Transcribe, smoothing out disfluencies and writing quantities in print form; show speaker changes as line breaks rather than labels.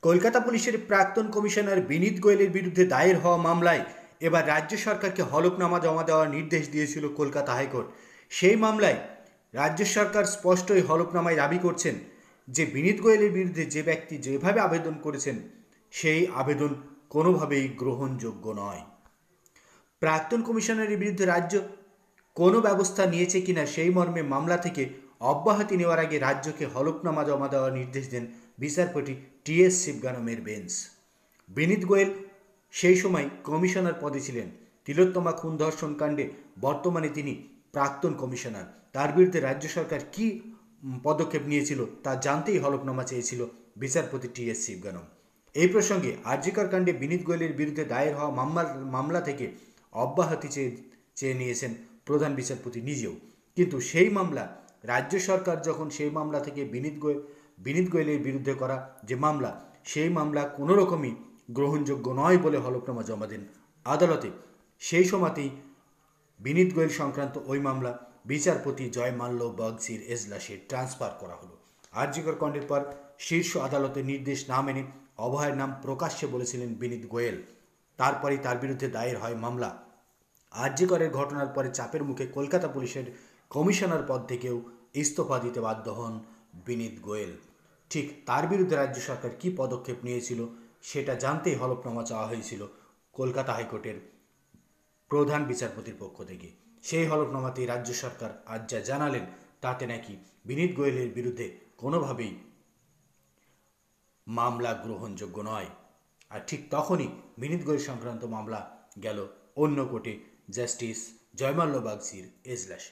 কলকাতা পুলিশের প্রাক্তন কমিশনার বিনীত গোয়েলের বিরুদ্ধে দায়ের হওয়া মামলায় এবার রাজ্য সরকারকে হলফনামা জমা দেওয়ার নির্দেশ দিয়েছিল কলকাতা হাইকোর্ট। সেই মামলায় রাজ্য সরকার স্পষ্টই হলফনামায় দাবি করছেন যে বিনীত গোয়েলের বিরুদ্ধে যে ব্যক্তি যেভাবে আবেদন করেছেন সেই আবেদন কোনোভাবেই গ্রহণযোগ্য নয়। প্রাক্তন কমিশনারের বিরুদ্ধে রাজ্য কোনো ব্যবস্থা নিয়েছে কিনা সেই মর্মে মামলা থেকে অব্যাহতি নেওয়ার আগে রাজ্যকে হলফনামা জমা দেওয়ার নির্দেশ দেন বিচারপতি টি.এস. শিবগানমের বেঞ্চ। বিনীত গোয়েল সেই সময় কমিশনার পদে ছিলেন। তিলোত্তমা খুন ধর্ষণ কাণ্ডে বর্তমানে তিনি প্রাক্তন কমিশনার। তার বিরুদ্ধে রাজ্য সরকার কী পদক্ষেপ নিয়েছিল তা জানতেই হলফনামা চেয়েছিল বিচারপতি টি.এস. শিবগানম। এই প্রসঙ্গে আরজিকর কাণ্ডে বিনীত গোয়েলের বিরুদ্ধে দায়ের হওয়া মামলা থেকে অব্যাহতি চেয়ে নিয়েছেন প্রধান বিচারপতি নিজেও। কিন্তু সেই মামলা রাজ্য সরকার যখন সেই মামলা থেকে বিনীত গোয়েলের বিরুদ্ধে করা যে মামলা সেই মামলা কোনো রকমই গ্রহণযোগ্য নয় বলে হলফনামা জমা দেন আদালতে। সেই সময়তেই বিনীত গোয়েল সংক্রান্ত ওই মামলা বিচারপতি জয়মাল্য বাগচির এজলাসে ট্রান্সফার করা হলো। আরজিকর কাণ্ডের পর শীর্ষ আদালতের নির্দেশ না মেনে অভয়ের নাম প্রকাশ্যে বলেছিলেন বিনীত গোয়েল। তারপরেই তার বিরুদ্ধে দায়ের হয় মামলা। আরজিকরের ঘটনার পরে চাপের মুখে কলকাতা পুলিশের কমিশনার পদ থেকেও ইস্তফা দিতে বাধ্য হন বিনীত গোয়েল। ঠিক তার বিরুদ্ধে রাজ্য সরকার কী পদক্ষেপ নিয়েছিল সেটা জানতেই হলফনামা চাওয়া হয়েছিল কলকাতা হাইকোর্টের প্রধান বিচারপতির পক্ষ থেকে। সেই হলফনামাতেই রাজ্য সরকার আজ যা জানালেন তাতে নাকি বিনীত গোয়েলের বিরুদ্ধে কোনোভাবেই মামলা গ্রহণযোগ্য নয়। আর ঠিক তখনই বিনীত গোয়েল সংক্রান্ত মামলা গেল অন্য কোর্টে জাস্টিস জয়মাল্য বাগচির এজলাসে।